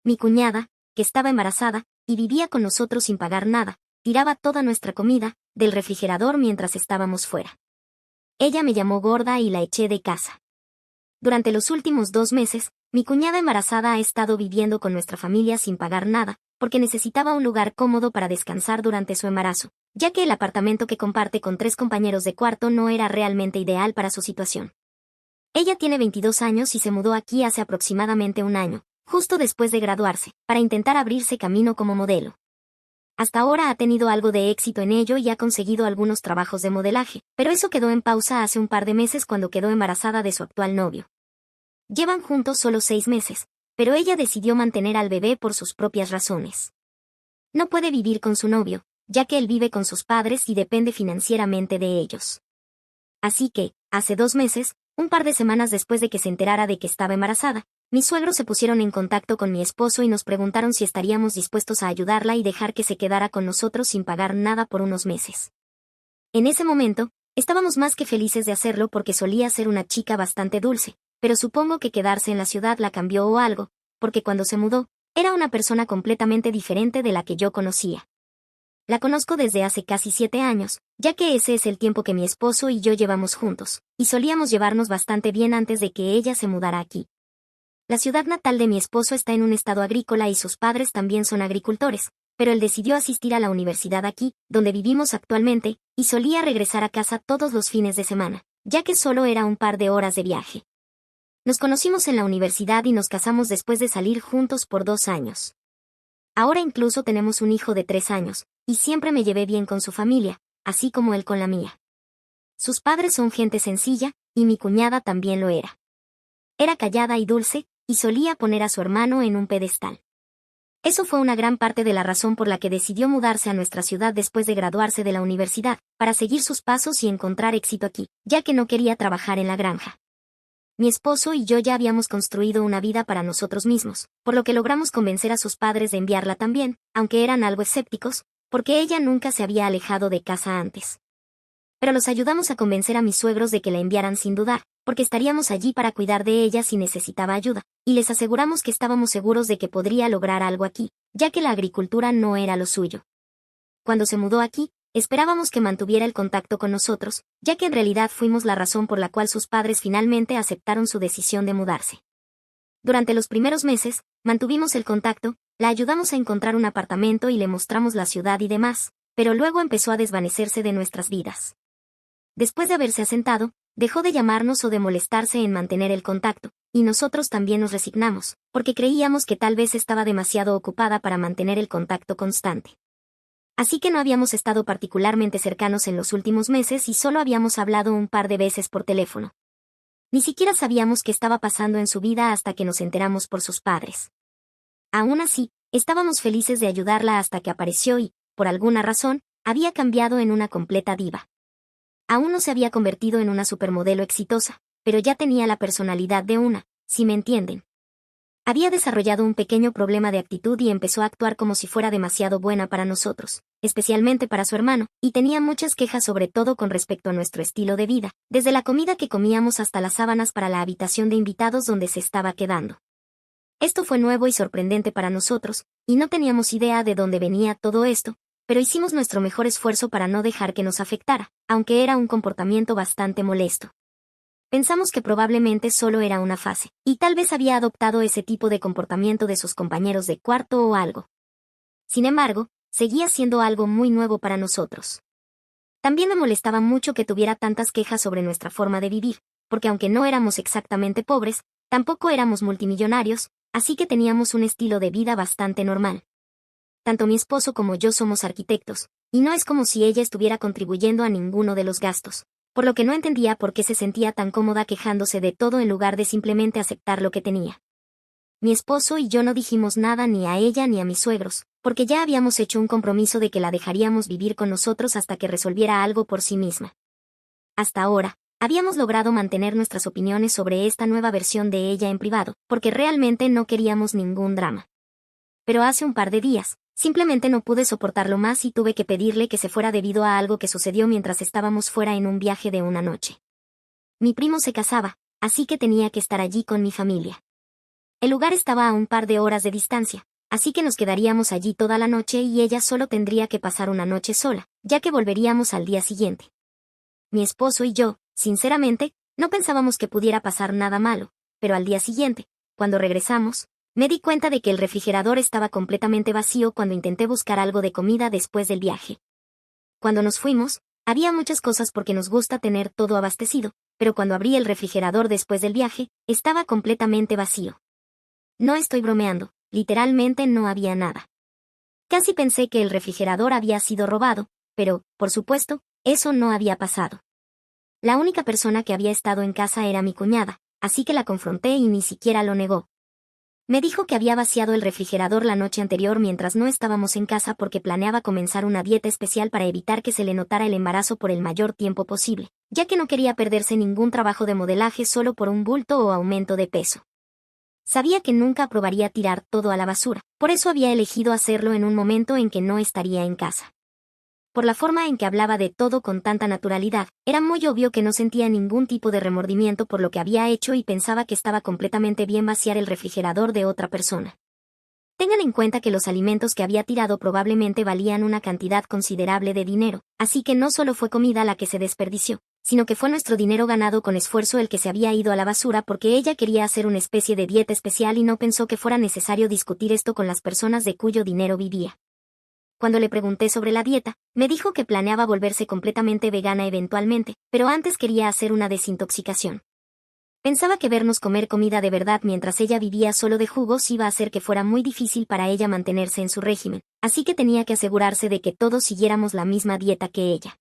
Mi cuñada, que estaba embarazada, y vivía con nosotros sin pagar nada, tiraba toda nuestra comida del refrigerador mientras estábamos fuera. Ella me llamó gorda y la eché de casa. Durante los últimos 2 meses, mi cuñada embarazada ha estado viviendo con nuestra familia sin pagar nada, porque necesitaba un lugar cómodo para descansar durante su embarazo, ya que el apartamento que comparte con 3 compañeros de cuarto no era realmente ideal para su situación. Ella tiene 22 años y se mudó aquí hace aproximadamente un año, justo después de graduarse, para intentar abrirse camino como modelo. Hasta ahora ha tenido algo de éxito en ello y ha conseguido algunos trabajos de modelaje, pero eso quedó en pausa hace un par de meses cuando quedó embarazada de su actual novio. Llevan juntos solo 6 meses, pero ella decidió mantener al bebé por sus propias razones. No puede vivir con su novio, ya que él vive con sus padres y depende financieramente de ellos. Así que, hace 2 meses, un par de semanas después de que se enterara de que estaba embarazada, mis suegros se pusieron en contacto con mi esposo y nos preguntaron si estaríamos dispuestos a ayudarla y dejar que se quedara con nosotros sin pagar nada por unos meses. En ese momento, estábamos más que felices de hacerlo porque solía ser una chica bastante dulce, pero supongo que quedarse en la ciudad la cambió o algo, porque cuando se mudó, era una persona completamente diferente de la que yo conocía. La conozco desde hace casi 7 años, ya que ese es el tiempo que mi esposo y yo llevamos juntos, y solíamos llevarnos bastante bien antes de que ella se mudara aquí. La ciudad natal de mi esposo está en un estado agrícola y sus padres también son agricultores, pero él decidió asistir a la universidad aquí, donde vivimos actualmente, y solía regresar a casa todos los fines de semana, ya que solo era un par de horas de viaje. Nos conocimos en la universidad y nos casamos después de salir juntos por 2 años. Ahora incluso tenemos un hijo de 3 años, y siempre me llevé bien con su familia, así como él con la mía. Sus padres son gente sencilla, y mi cuñada también lo era. Era callada y dulce, y solía poner a su hermano en un pedestal. Eso fue una gran parte de la razón por la que decidió mudarse a nuestra ciudad después de graduarse de la universidad, para seguir sus pasos y encontrar éxito aquí, ya que no quería trabajar en la granja. Mi esposo y yo ya habíamos construido una vida para nosotros mismos, por lo que logramos convencer a sus padres de enviarla también, aunque eran algo escépticos, porque ella nunca se había alejado de casa antes. Pero los ayudamos a convencer a mis suegros de que la enviaran sin dudar, porque estaríamos allí para cuidar de ella si necesitaba ayuda, y les aseguramos que estábamos seguros de que podría lograr algo aquí, ya que la agricultura no era lo suyo. Cuando se mudó aquí, esperábamos que mantuviera el contacto con nosotros, ya que en realidad fuimos la razón por la cual sus padres finalmente aceptaron su decisión de mudarse. Durante los primeros meses, mantuvimos el contacto, la ayudamos a encontrar un apartamento y le mostramos la ciudad y demás, pero luego empezó a desvanecerse de nuestras vidas. Después de haberse asentado, dejó de llamarnos o de molestarse en mantener el contacto, y nosotros también nos resignamos, porque creíamos que tal vez estaba demasiado ocupada para mantener el contacto constante. Así que no habíamos estado particularmente cercanos en los últimos meses y solo habíamos hablado un par de veces por teléfono. Ni siquiera sabíamos qué estaba pasando en su vida hasta que nos enteramos por sus padres. Aún así, estábamos felices de ayudarla hasta que apareció y, por alguna razón, había cambiado en una completa diva. Aún no se había convertido en una supermodelo exitosa, pero ya tenía la personalidad de una, si me entienden. Había desarrollado un pequeño problema de actitud y empezó a actuar como si fuera demasiado buena para nosotros, especialmente para su hermano, y tenía muchas quejas sobre todo con respecto a nuestro estilo de vida, desde la comida que comíamos hasta las sábanas para la habitación de invitados donde se estaba quedando. Esto fue nuevo y sorprendente para nosotros, y no teníamos idea de dónde venía todo esto, pero hicimos nuestro mejor esfuerzo para no dejar que nos afectara, aunque era un comportamiento bastante molesto. Pensamos que probablemente solo era una fase, y tal vez había adoptado ese tipo de comportamiento de sus compañeros de cuarto o algo. Sin embargo, seguía siendo algo muy nuevo para nosotros. También me molestaba mucho que tuviera tantas quejas sobre nuestra forma de vivir, porque aunque no éramos exactamente pobres, tampoco éramos multimillonarios, así que teníamos un estilo de vida bastante normal. Tanto mi esposo como yo somos arquitectos, y no es como si ella estuviera contribuyendo a ninguno de los gastos, por lo que no entendía por qué se sentía tan cómoda quejándose de todo en lugar de simplemente aceptar lo que tenía. Mi esposo y yo no dijimos nada ni a ella ni a mis suegros, porque ya habíamos hecho un compromiso de que la dejaríamos vivir con nosotros hasta que resolviera algo por sí misma. Hasta ahora, habíamos logrado mantener nuestras opiniones sobre esta nueva versión de ella en privado, porque realmente no queríamos ningún drama. Pero hace un par de días, simplemente no pude soportarlo más y tuve que pedirle que se fuera debido a algo que sucedió mientras estábamos fuera en un viaje de una noche. Mi primo se casaba, así que tenía que estar allí con mi familia. El lugar estaba a un par de horas de distancia, así que nos quedaríamos allí toda la noche y ella solo tendría que pasar una noche sola, ya que volveríamos al día siguiente. Mi esposo y yo, sinceramente, no pensábamos que pudiera pasar nada malo, pero al día siguiente, cuando regresamos, me di cuenta de que el refrigerador estaba completamente vacío cuando intenté buscar algo de comida después del viaje. Cuando nos fuimos, había muchas cosas porque nos gusta tener todo abastecido, pero cuando abrí el refrigerador después del viaje, estaba completamente vacío. No estoy bromeando, literalmente no había nada. Casi pensé que el refrigerador había sido robado, pero, por supuesto, eso no había pasado. La única persona que había estado en casa era mi cuñada, así que la confronté y ni siquiera lo negó. Me dijo que había vaciado el refrigerador la noche anterior mientras no estábamos en casa porque planeaba comenzar una dieta especial para evitar que se le notara el embarazo por el mayor tiempo posible, ya que no quería perderse ningún trabajo de modelaje solo por un bulto o aumento de peso. Sabía que nunca aprobaría tirar todo a la basura, por eso había elegido hacerlo en un momento en que no estaría en casa. Por la forma en que hablaba de todo con tanta naturalidad, era muy obvio que no sentía ningún tipo de remordimiento por lo que había hecho y pensaba que estaba completamente bien vaciar el refrigerador de otra persona. Tengan en cuenta que los alimentos que había tirado probablemente valían una cantidad considerable de dinero, así que no solo fue comida la que se desperdició, sino que fue nuestro dinero ganado con esfuerzo el que se había ido a la basura porque ella quería hacer una especie de dieta especial y no pensó que fuera necesario discutir esto con las personas de cuyo dinero vivía. Cuando le pregunté sobre la dieta, me dijo que planeaba volverse completamente vegana eventualmente, pero antes quería hacer una desintoxicación. Pensaba que vernos comer comida de verdad mientras ella vivía solo de jugos iba a hacer que fuera muy difícil para ella mantenerse en su régimen, así que tenía que asegurarse de que todos siguiéramos la misma dieta que ella.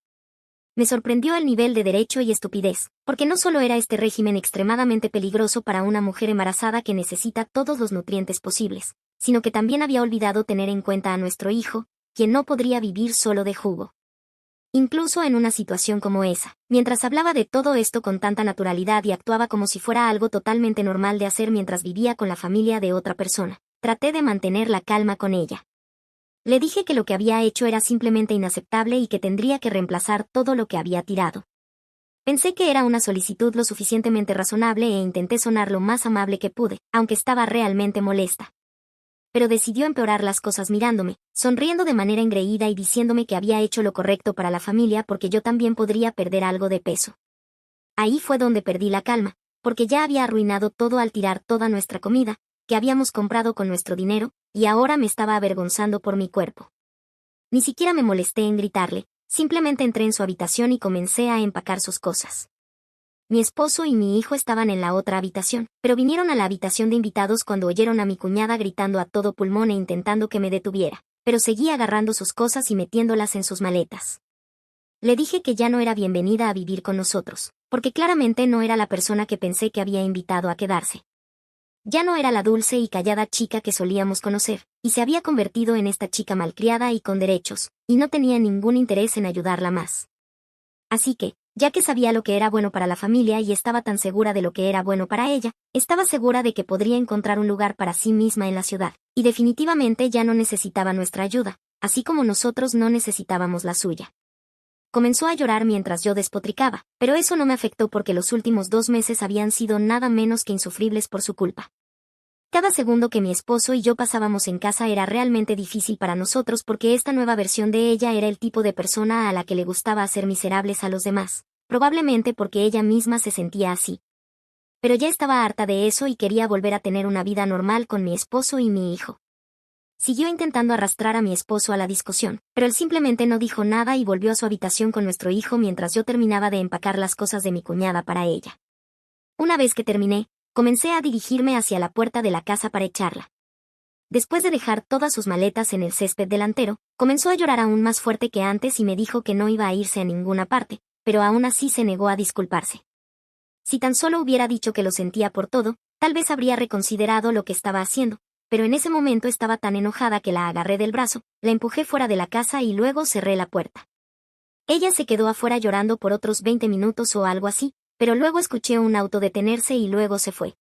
Me sorprendió el nivel de derecho y estupidez, porque no solo era este régimen extremadamente peligroso para una mujer embarazada que necesita todos los nutrientes posibles, sino que también había olvidado tener en cuenta a nuestro hijo, quien no podría vivir solo de jugo. Incluso en una situación como esa, mientras hablaba de todo esto con tanta naturalidad y actuaba como si fuera algo totalmente normal de hacer mientras vivía con la familia de otra persona, traté de mantener la calma con ella. Le dije que lo que había hecho era simplemente inaceptable y que tendría que reemplazar todo lo que había tirado. Pensé que era una solicitud lo suficientemente razonable e intenté sonar lo más amable que pude, aunque estaba realmente molesta. Pero decidió empeorar las cosas mirándome, sonriendo de manera engreída y diciéndome que había hecho lo correcto para la familia porque yo también podría perder algo de peso. Ahí fue donde perdí la calma, porque ya había arruinado todo al tirar toda nuestra comida, que habíamos comprado con nuestro dinero, y ahora me estaba avergonzando por mi cuerpo. Ni siquiera me molesté en gritarle, simplemente entré en su habitación y comencé a empacar sus cosas. Mi esposo y mi hijo estaban en la otra habitación, pero vinieron a la habitación de invitados cuando oyeron a mi cuñada gritando a todo pulmón e intentando que me detuviera, pero seguí agarrando sus cosas y metiéndolas en sus maletas. Le dije que ya no era bienvenida a vivir con nosotros, porque claramente no era la persona que pensé que había invitado a quedarse. Ya no era la dulce y callada chica que solíamos conocer, y se había convertido en esta chica malcriada y con derechos, y no tenía ningún interés en ayudarla más. Así que, ya que sabía lo que era bueno para la familia y estaba tan segura de lo que era bueno para ella, estaba segura de que podría encontrar un lugar para sí misma en la ciudad, y definitivamente ya no necesitaba nuestra ayuda, así como nosotros no necesitábamos la suya. Comenzó a llorar mientras yo despotricaba, pero eso no me afectó porque los últimos 2 meses habían sido nada menos que insufribles por su culpa. Cada segundo que mi esposo y yo pasábamos en casa era realmente difícil para nosotros porque esta nueva versión de ella era el tipo de persona a la que le gustaba hacer miserables a los demás, probablemente porque ella misma se sentía así. Pero ya estaba harta de eso y quería volver a tener una vida normal con mi esposo y mi hijo. Siguió intentando arrastrar a mi esposo a la discusión, pero él simplemente no dijo nada y volvió a su habitación con nuestro hijo mientras yo terminaba de empacar las cosas de mi cuñada para ella. Una vez que terminé, comencé a dirigirme hacia la puerta de la casa para echarla. Después de dejar todas sus maletas en el césped delantero, comenzó a llorar aún más fuerte que antes y me dijo que no iba a irse a ninguna parte, pero aún así se negó a disculparse. Si tan solo hubiera dicho que lo sentía por todo, tal vez habría reconsiderado lo que estaba haciendo, pero en ese momento estaba tan enojada que la agarré del brazo, la empujé fuera de la casa y luego cerré la puerta. Ella se quedó afuera llorando por otros 20 minutos o algo así, pero luego escuché un auto detenerse y luego se fue.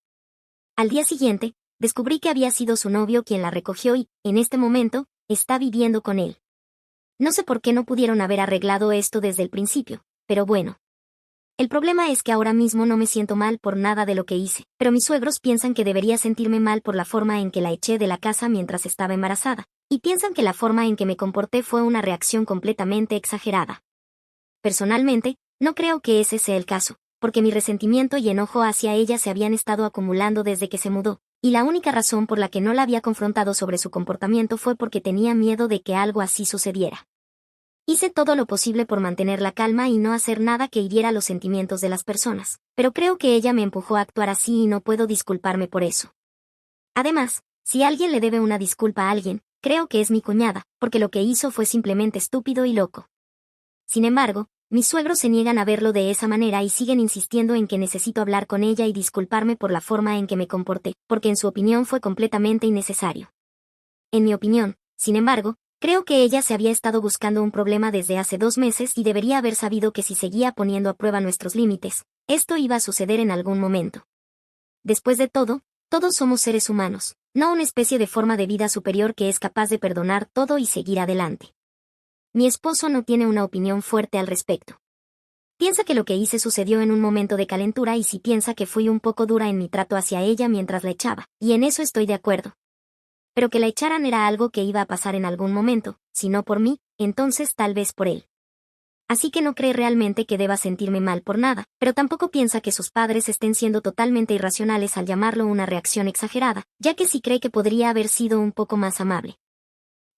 Al día siguiente, descubrí que había sido su novio quien la recogió y, en este momento, está viviendo con él. No sé por qué no pudieron haber arreglado esto desde el principio, pero bueno. El problema es que ahora mismo no me siento mal por nada de lo que hice, pero mis suegros piensan que debería sentirme mal por la forma en que la eché de la casa mientras estaba embarazada, y piensan que la forma en que me comporté fue una reacción completamente exagerada. Personalmente, no creo que ese sea el caso, porque mi resentimiento y enojo hacia ella se habían estado acumulando desde que se mudó, y la única razón por la que no la había confrontado sobre su comportamiento fue porque tenía miedo de que algo así sucediera. Hice todo lo posible por mantener la calma y no hacer nada que hiriera los sentimientos de las personas, pero creo que ella me empujó a actuar así y no puedo disculparme por eso. Además, si alguien le debe una disculpa a alguien, creo que es mi cuñada, porque lo que hizo fue simplemente estúpido y loco. Sin embargo, mis suegros se niegan a verlo de esa manera y siguen insistiendo en que necesito hablar con ella y disculparme por la forma en que me comporté, porque en su opinión fue completamente innecesario. En mi opinión, sin embargo, creo que ella se había estado buscando un problema desde hace 2 meses y debería haber sabido que si seguía poniendo a prueba nuestros límites, esto iba a suceder en algún momento. Después de todo, todos somos seres humanos, no una especie de forma de vida superior que es capaz de perdonar todo y seguir adelante. Mi esposo no tiene una opinión fuerte al respecto. Piensa que lo que hice sucedió en un momento de calentura y sí piensa que fui un poco dura en mi trato hacia ella mientras la echaba, y en eso estoy de acuerdo. Pero que la echaran era algo que iba a pasar en algún momento, si no por mí, entonces tal vez por él. Así que no cree realmente que deba sentirme mal por nada, pero tampoco piensa que sus padres estén siendo totalmente irracionales al llamarlo una reacción exagerada, ya que sí cree que podría haber sido un poco más amable.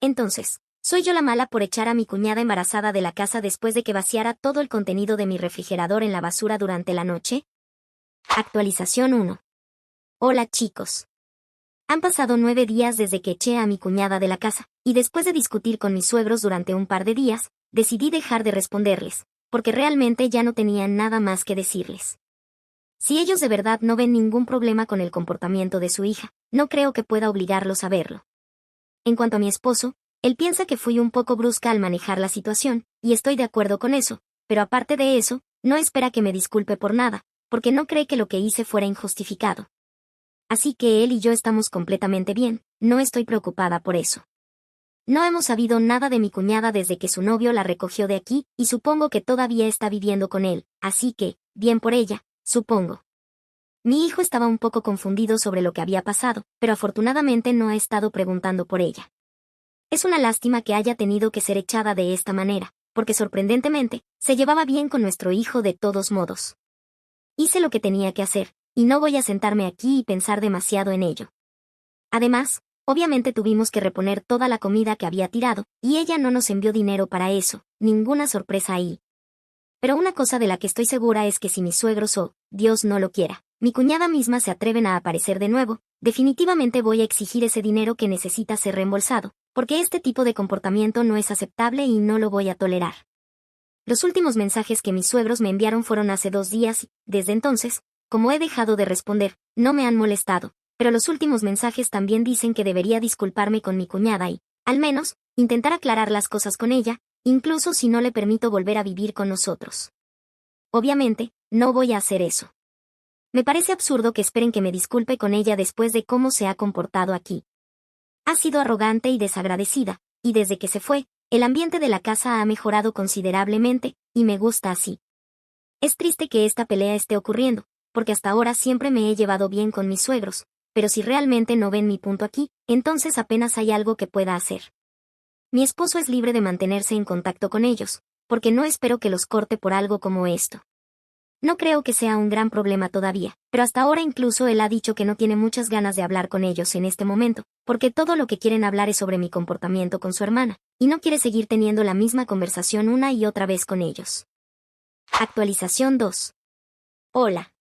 Entonces, ¿soy yo la mala por echar a mi cuñada embarazada de la casa después de que vaciara todo el contenido de mi refrigerador en la basura durante la noche? Actualización 1. Hola chicos. Han pasado 9 días desde que eché a mi cuñada de la casa, y después de discutir con mis suegros durante un par de días, decidí dejar de responderles, porque realmente ya no tenían nada más que decirles. Si ellos de verdad no ven ningún problema con el comportamiento de su hija, no creo que pueda obligarlos a verlo. En cuanto a mi esposo, él piensa que fui un poco brusca al manejar la situación, y estoy de acuerdo con eso, pero aparte de eso, no espera que me disculpe por nada, porque no cree que lo que hice fuera injustificado. Así que él y yo estamos completamente bien, no estoy preocupada por eso. No hemos sabido nada de mi cuñada desde que su novio la recogió de aquí, y supongo que todavía está viviendo con él, así que, bien por ella, supongo. Mi hijo estaba un poco confundido sobre lo que había pasado, pero afortunadamente no ha estado preguntando por ella. Es una lástima que haya tenido que ser echada de esta manera, porque sorprendentemente, se llevaba bien con nuestro hijo de todos modos. Hice lo que tenía que hacer, y no voy a sentarme aquí y pensar demasiado en ello. Además, obviamente tuvimos que reponer toda la comida que había tirado, y ella no nos envió dinero para eso, ninguna sorpresa ahí. Pero una cosa de la que estoy segura es que si mis suegros o, Dios no lo quiera, mi cuñada misma se atreven a aparecer de nuevo, definitivamente voy a exigir ese dinero que necesita ser reembolsado, porque este tipo de comportamiento no es aceptable y no lo voy a tolerar. Los últimos mensajes que mis suegros me enviaron fueron hace 2 días y, desde entonces, como he dejado de responder, no me han molestado, pero los últimos mensajes también dicen que debería disculparme con mi cuñada y, al menos, intentar aclarar las cosas con ella, incluso si no le permito volver a vivir con nosotros. Obviamente, no voy a hacer eso. Me parece absurdo que esperen que me disculpe con ella después de cómo se ha comportado aquí. Ha sido arrogante y desagradecida, y desde que se fue, el ambiente de la casa ha mejorado considerablemente, y me gusta así. Es triste que esta pelea esté ocurriendo, porque hasta ahora siempre me he llevado bien con mis suegros, pero si realmente no ven mi punto aquí, entonces apenas hay algo que pueda hacer. Mi esposo es libre de mantenerse en contacto con ellos, porque no espero que los corte por algo como esto. No creo que sea un gran problema todavía, pero hasta ahora incluso él ha dicho que no tiene muchas ganas de hablar con ellos en este momento, porque todo lo que quieren hablar es sobre mi comportamiento con su hermana, y no quiere seguir teniendo la misma conversación una y otra vez con ellos. Actualización 2. Hola.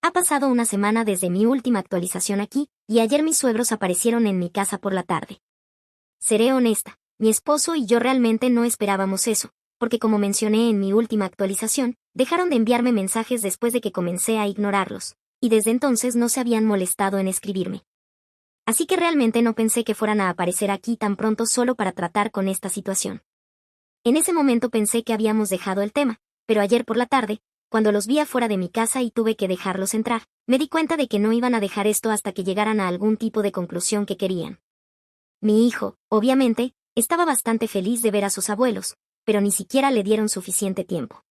Ha pasado una semana desde mi última actualización aquí, y ayer mis suegros aparecieron en mi casa por la tarde. Seré honesta, mi esposo y yo realmente no esperábamos eso, porque como mencioné en mi última actualización, dejaron de enviarme mensajes después de que comencé a ignorarlos, y desde entonces no se habían molestado en escribirme. Así que realmente no pensé que fueran a aparecer aquí tan pronto solo para tratar con esta situación. En ese momento pensé que habíamos dejado el tema, pero ayer por la tarde, cuando los vi afuera de mi casa y tuve que dejarlos entrar, me di cuenta de que no iban a dejar esto hasta que llegaran a algún tipo de conclusión que querían. Mi hijo, obviamente, estaba bastante feliz de ver a sus abuelos, pero ni siquiera le dieron suficiente tiempo.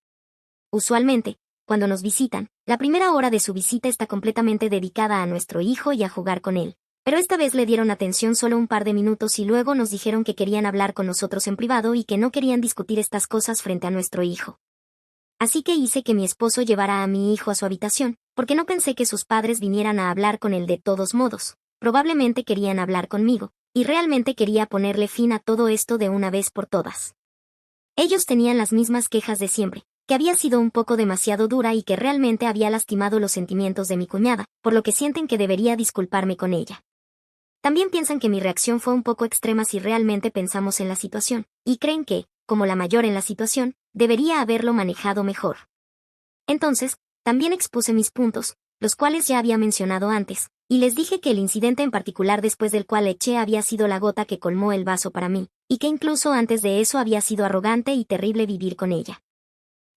Usualmente, cuando nos visitan, la primera hora de su visita está completamente dedicada a nuestro hijo y a jugar con él. Pero esta vez le dieron atención solo un par de minutos y luego nos dijeron que querían hablar con nosotros en privado y que no querían discutir estas cosas frente a nuestro hijo. Así que hice que mi esposo llevara a mi hijo a su habitación, porque no pensé que sus padres vinieran a hablar con él de todos modos. Probablemente querían hablar conmigo, y realmente quería ponerle fin a todo esto de una vez por todas. Ellos tenían las mismas quejas de siempre, que había sido un poco demasiado dura y que realmente había lastimado los sentimientos de mi cuñada, por lo que sienten que debería disculparme con ella. También piensan que mi reacción fue un poco extrema si realmente pensamos en la situación, y creen que, como la mayor en la situación, debería haberlo manejado mejor. Entonces, también expuse mis puntos, los cuales ya había mencionado antes, y les dije que el incidente en particular después del cual eché había sido la gota que colmó el vaso para mí, y que incluso antes de eso había sido arrogante y terrible vivir con ella.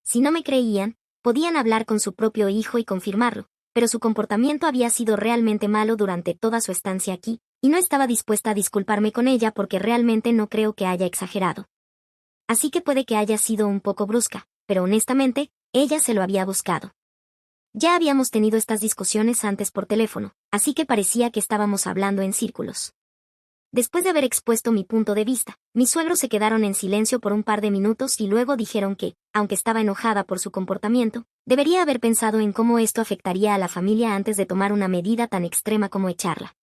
Si no me creían, podían hablar con su propio hijo y confirmarlo, pero su comportamiento había sido realmente malo durante toda su estancia aquí, y no estaba dispuesta a disculparme con ella porque realmente no creo que haya exagerado. Así que puede que haya sido un poco brusca, pero honestamente, ella se lo había buscado. Ya habíamos tenido estas discusiones antes por teléfono, así que parecía que estábamos hablando en círculos. Después de haber expuesto mi punto de vista, mis suegros se quedaron en silencio por un par de minutos y luego dijeron que, aunque estaba enojada por su comportamiento, debería haber pensado en cómo esto afectaría a la familia antes de tomar una medida tan extrema como echarla.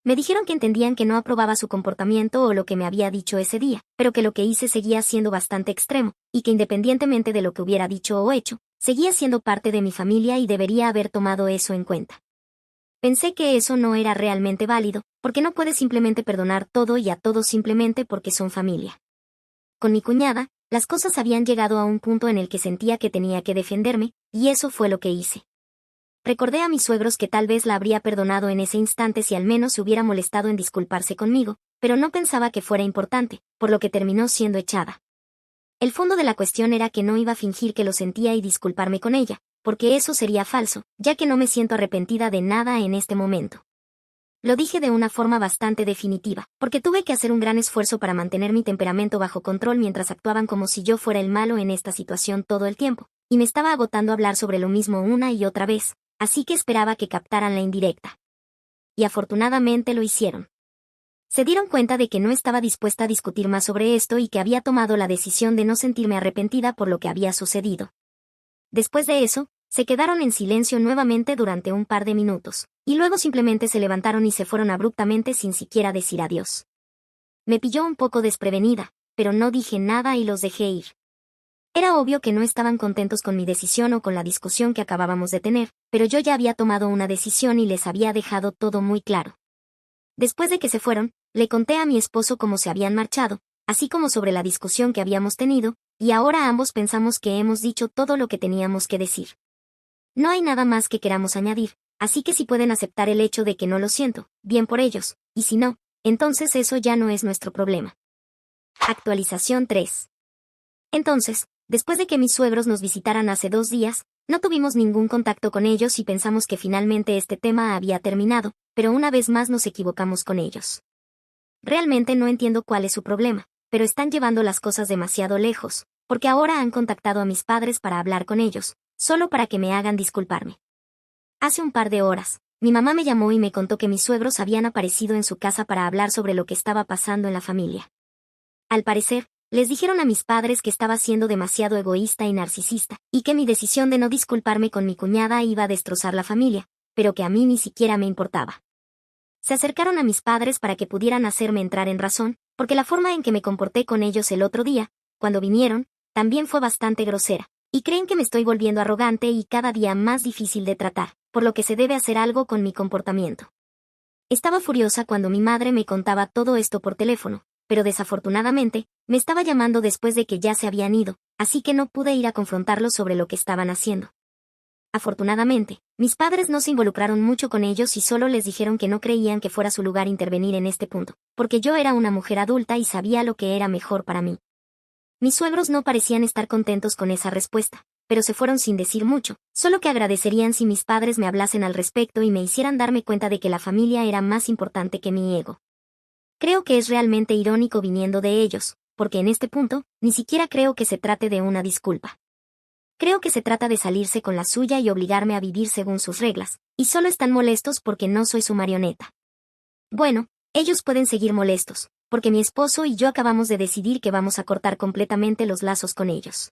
Me dijeron que entendían que no aprobaba su comportamiento o lo que me había dicho ese día, pero que lo que hice seguía siendo bastante extremo, y que independientemente de lo que hubiera dicho o hecho, seguía siendo parte de mi familia y debería haber tomado eso en cuenta. Pensé que eso no era realmente válido, porque no puedes simplemente perdonar todo y a todos simplemente porque son familia. Con mi cuñada, las cosas habían llegado a un punto en el que sentía que tenía que defenderme, y eso fue lo que hice. Recordé a mis suegros que tal vez la habría perdonado en ese instante si al menos se hubiera molestado en disculparse conmigo, pero no pensaba que fuera importante, por lo que terminó siendo echada. El fondo de la cuestión era que no iba a fingir que lo sentía y disculparme con ella, porque eso sería falso, ya que no me siento arrepentida de nada en este momento. Lo dije de una forma bastante definitiva, porque tuve que hacer un gran esfuerzo para mantener mi temperamento bajo control mientras actuaban como si yo fuera el malo en esta situación todo el tiempo, y me estaba agotando hablar sobre lo mismo una y otra vez, así que esperaba que captaran la indirecta. Y afortunadamente lo hicieron. Se dieron cuenta de que no estaba dispuesta a discutir más sobre esto y que había tomado la decisión de no sentirme arrepentida por lo que había sucedido. Después de eso, se quedaron en silencio nuevamente durante un par de minutos, y luego simplemente se levantaron y se fueron abruptamente sin siquiera decir adiós. Me pilló un poco desprevenida, pero no dije nada y los dejé ir. Era obvio que no estaban contentos con mi decisión o con la discusión que acabábamos de tener, pero yo ya había tomado una decisión y les había dejado todo muy claro. Después de que se fueron, le conté a mi esposo cómo se habían marchado, así como sobre la discusión que habíamos tenido, y ahora ambos pensamos que hemos dicho todo lo que teníamos que decir. No hay nada más que queramos añadir, así que si pueden aceptar el hecho de que no lo siento, bien por ellos, y si no, entonces eso ya no es nuestro problema. Actualización 3. Entonces, después de que mis suegros nos visitaran hace 2 días, no tuvimos ningún contacto con ellos y pensamos que finalmente este tema había terminado, pero una vez más nos equivocamos con ellos. Realmente no entiendo cuál es su problema, pero están llevando las cosas demasiado lejos, porque ahora han contactado a mis padres para hablar con ellos, solo para que me hagan disculparme. Hace un par de horas, mi mamá me llamó y me contó que mis suegros habían aparecido en su casa para hablar sobre lo que estaba pasando en la familia. Al parecer, les dijeron a mis padres que estaba siendo demasiado egoísta y narcisista, y que mi decisión de no disculparme con mi cuñada iba a destrozar la familia, pero que a mí ni siquiera me importaba. Se acercaron a mis padres para que pudieran hacerme entrar en razón, porque la forma en que me comporté con ellos el otro día, cuando vinieron, también fue bastante grosera, y creen que me estoy volviendo arrogante y cada día más difícil de tratar, por lo que se debe hacer algo con mi comportamiento. Estaba furiosa cuando mi madre me contaba todo esto por teléfono, pero desafortunadamente, me estaba llamando después de que ya se habían ido, así que no pude ir a confrontarlos sobre lo que estaban haciendo. Afortunadamente, mis padres no se involucraron mucho con ellos y solo les dijeron que no creían que fuera su lugar intervenir en este punto, porque yo era una mujer adulta y sabía lo que era mejor para mí. Mis suegros no parecían estar contentos con esa respuesta, pero se fueron sin decir mucho, solo que agradecerían si mis padres me hablasen al respecto y me hicieran darme cuenta de que la familia era más importante que mi ego. Creo que es realmente irónico viniendo de ellos, porque en este punto, ni siquiera creo que se trate de una disculpa. Creo que se trata de salirse con la suya y obligarme a vivir según sus reglas, y solo están molestos porque no soy su marioneta. Bueno, ellos pueden seguir molestos, porque mi esposo y yo acabamos de decidir que vamos a cortar completamente los lazos con ellos.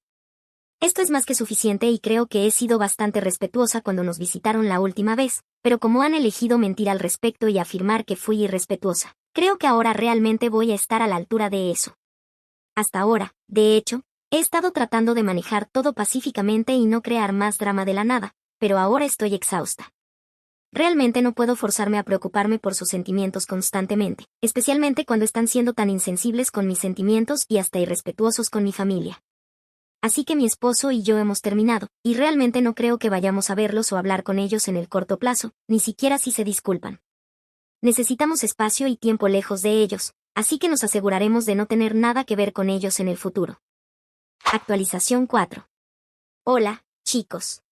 Esto es más que suficiente y creo que he sido bastante respetuosa cuando nos visitaron la última vez, pero como han elegido mentir al respecto y afirmar que fui irrespetuosa, creo que ahora realmente voy a estar a la altura de eso. Hasta ahora, de hecho, he estado tratando de manejar todo pacíficamente y no crear más drama de la nada, pero ahora estoy exhausta. Realmente no puedo forzarme a preocuparme por sus sentimientos constantemente, especialmente cuando están siendo tan insensibles con mis sentimientos y hasta irrespetuosos con mi familia. Así que mi esposo y yo hemos terminado, y realmente no creo que vayamos a verlos o hablar con ellos en el corto plazo, ni siquiera si se disculpan. Necesitamos espacio y tiempo lejos de ellos, así que nos aseguraremos de no tener nada que ver con ellos en el futuro. Actualización 4. Hola, chicos.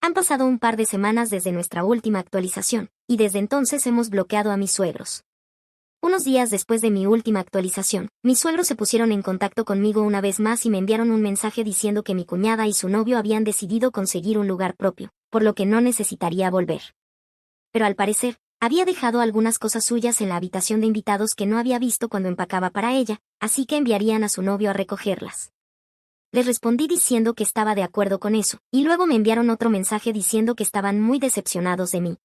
Han pasado un par de semanas desde nuestra última actualización, y desde entonces hemos bloqueado a mis suegros. Unos días después de mi última actualización, mis suegros se pusieron en contacto conmigo una vez más y me enviaron un mensaje diciendo que mi cuñada y su novio habían decidido conseguir un lugar propio, por lo que no necesitaría volver. Pero al parecer, había dejado algunas cosas suyas en la habitación de invitados que no había visto cuando empacaba para ella, así que enviarían a su novio a recogerlas. Les respondí diciendo que estaba de acuerdo con eso, y luego me enviaron otro mensaje diciendo que estaban muy decepcionados de mí.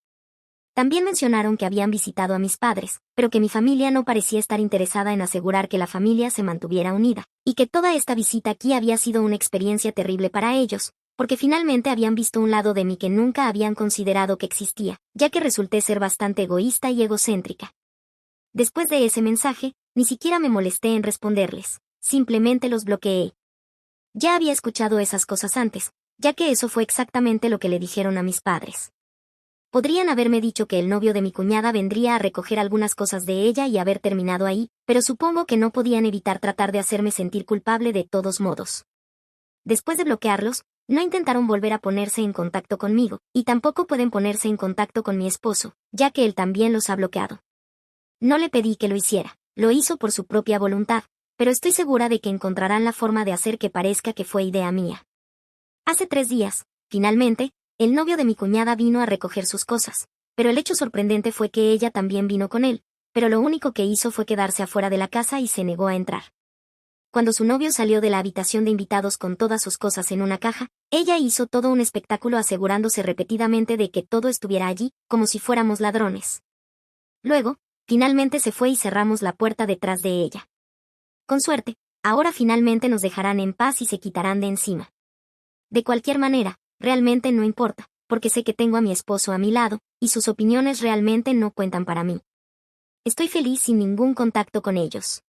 También mencionaron que habían visitado a mis padres, pero que mi familia no parecía estar interesada en asegurar que la familia se mantuviera unida, y que toda esta visita aquí había sido una experiencia terrible para ellos, porque finalmente habían visto un lado de mí que nunca habían considerado que existía, ya que resulté ser bastante egoísta y egocéntrica. Después de ese mensaje, ni siquiera me molesté en responderles, simplemente los bloqueé. Ya había escuchado esas cosas antes, ya que eso fue exactamente lo que le dijeron a mis padres. Podrían haberme dicho que el novio de mi cuñada vendría a recoger algunas cosas de ella y haber terminado ahí, pero supongo que no podían evitar tratar de hacerme sentir culpable de todos modos. Después de bloquearlos, no intentaron volver a ponerse en contacto conmigo, y tampoco pueden ponerse en contacto con mi esposo, ya que él también los ha bloqueado. No le pedí que lo hiciera, lo hizo por su propia voluntad, pero estoy segura de que encontrarán la forma de hacer que parezca que fue idea mía. Hace 3 días, finalmente, el novio de mi cuñada vino a recoger sus cosas, pero el hecho sorprendente fue que ella también vino con él, pero lo único que hizo fue quedarse afuera de la casa y se negó a entrar. Cuando su novio salió de la habitación de invitados con todas sus cosas en una caja, ella hizo todo un espectáculo asegurándose repetidamente de que todo estuviera allí, como si fuéramos ladrones. Luego, finalmente se fue y cerramos la puerta detrás de ella. Con suerte, ahora finalmente nos dejarán en paz y se quitarán de encima. De cualquier manera, realmente no importa, porque sé que tengo a mi esposo a mi lado, y sus opiniones realmente no cuentan para mí. Estoy feliz sin ningún contacto con ellos.